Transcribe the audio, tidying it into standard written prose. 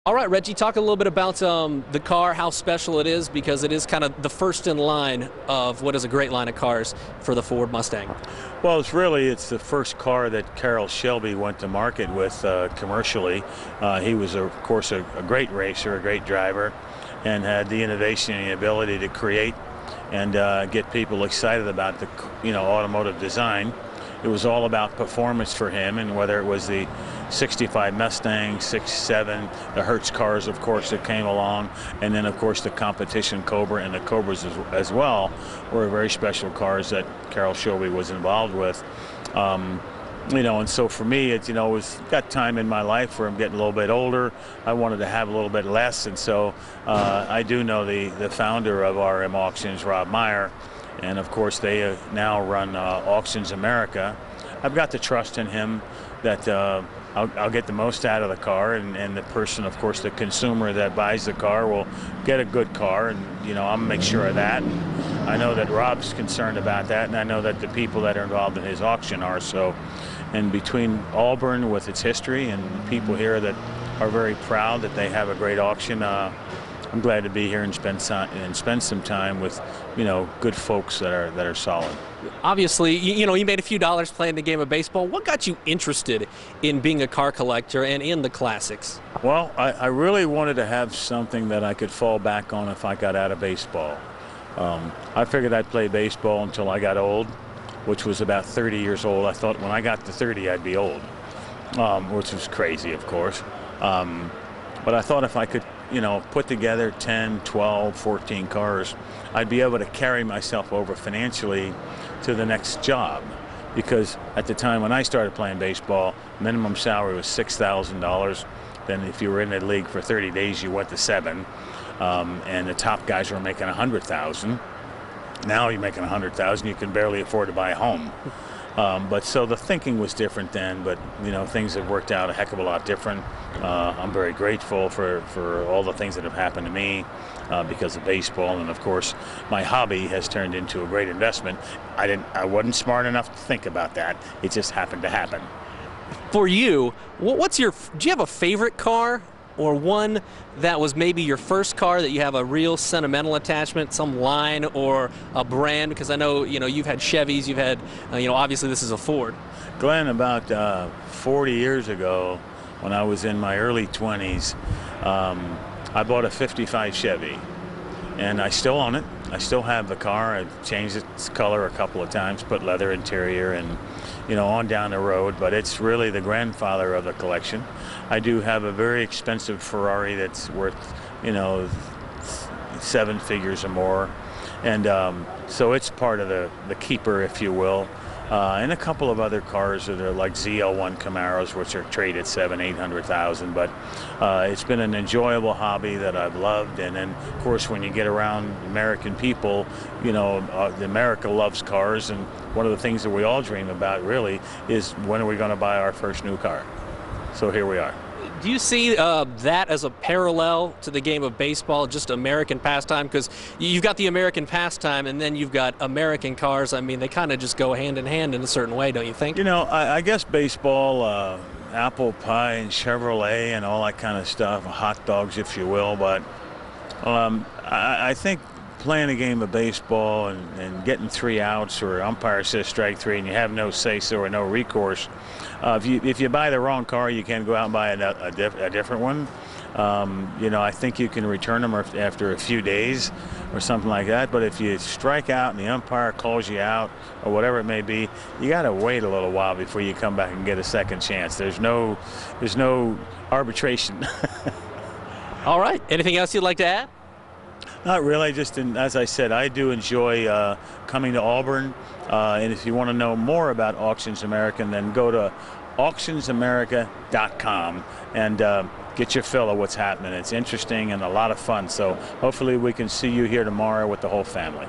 All right, Reggie, talk a little bit about the car, how special it is, because it is kind of the first in line of what is a great line of cars for the Ford Mustang. Well, it's the first car that Carroll Shelby went to market with commercially. He was, of course, a great racer, a great driver, and had the innovation and the ability to create and get people excited about the automotive design. It was all about performance for him, and whether it was the 65 Mustang, 67, the Hertz cars, of course, that came along, and then, of course, the competition Cobra and the Cobras as well were very special cars that Carroll Shelby was involved with. And so for me, it was got time in my life where I'm getting a little bit older. I wanted to have a little bit less, and so I do know the founder of RM Auctions, Rob Meyer, and of course they now run Auctions America. I've got the trust in him that I'll get the most out of the car, and the person, of course, the consumer that buys the car will get a good car, and I'll make sure of that. And I know that Rob's concerned about that, and I know that the people that are involved in his auction are. So, and between Auburn with its history and people here that are very proud that they have a great auction, I'm glad to be here and spend some time with good folks that are solid. Obviously, you made a few dollars playing the game of baseball. What got you interested in being a car collector and in the classics? Well, I really wanted to have something that I could fall back on if I got out of baseball. I figured I'd play baseball until I got old, which was about 30 years old. I thought when I got to 30 I'd be old, which was crazy, of course. But I thought if I could put together 10, 12, 14 cars, I'd be able to carry myself over financially to the next job. Because at the time when I started playing baseball, minimum salary was $6,000. Then if you were in the league for 30 days, you went to $7,000. And the top guys were making $100,000. Now you're making $100,000, you can barely afford to buy a home. But so the thinking was different then, but things have worked out a heck of a lot different. I'm very grateful for all the things that have happened to me because of baseball, and of course my hobby has turned into a great investment. I wasn't smart enough to think about that. It just happened to happen. For you, do you have a favorite car? Or one that was maybe your first car that you have a real sentimental attachment, some line or a brand? Because I know you've had Chevys, you've had obviously this is a Ford. Glenn, about 40 years ago, when I was in my early 20s, I bought a '55 Chevy, and I still own it. I still have the car. I've changed its color a couple of times, put leather interior, and on down the road, but it's really the grandfather of the collection. I do have a very expensive Ferrari that's worth, 7 figures or more, and so it's part of the keeper, if you will. And a couple of other cars that are like ZL1 Camaros, which are traded $700,000-800,000. But it's been an enjoyable hobby that I've loved. And then, of course, when you get around American people, America loves cars. And one of the things that we all dream about, really, is when are we going to buy our first new car? So here we are. Do you see that as a parallel to the game of baseball, just American pastime? Because you've got the American pastime, and then you've got American cars. I mean, they kind of just go hand in hand in a certain way, don't you think? I guess baseball, apple pie and Chevrolet and all that kind of stuff, hot dogs, if you will. But I think playing a game of baseball and getting 3 outs, or umpire says strike 3 and you have no say-so or no recourse, if you buy the wrong car, you can go out and buy a different one. I think you can return them after a few days or something like that. But if you strike out and the umpire calls you out or whatever it may be, you got to wait a little while before you come back and get a second chance. There's no arbitration. All right. Anything else you'd like to add? Not really. As I said, I do enjoy coming to Auburn. And if you want to know more about Auctions America, then go to auctionsamerica.com and get your fill of what's happening. It's interesting and a lot of fun. So hopefully we can see you here tomorrow with the whole family.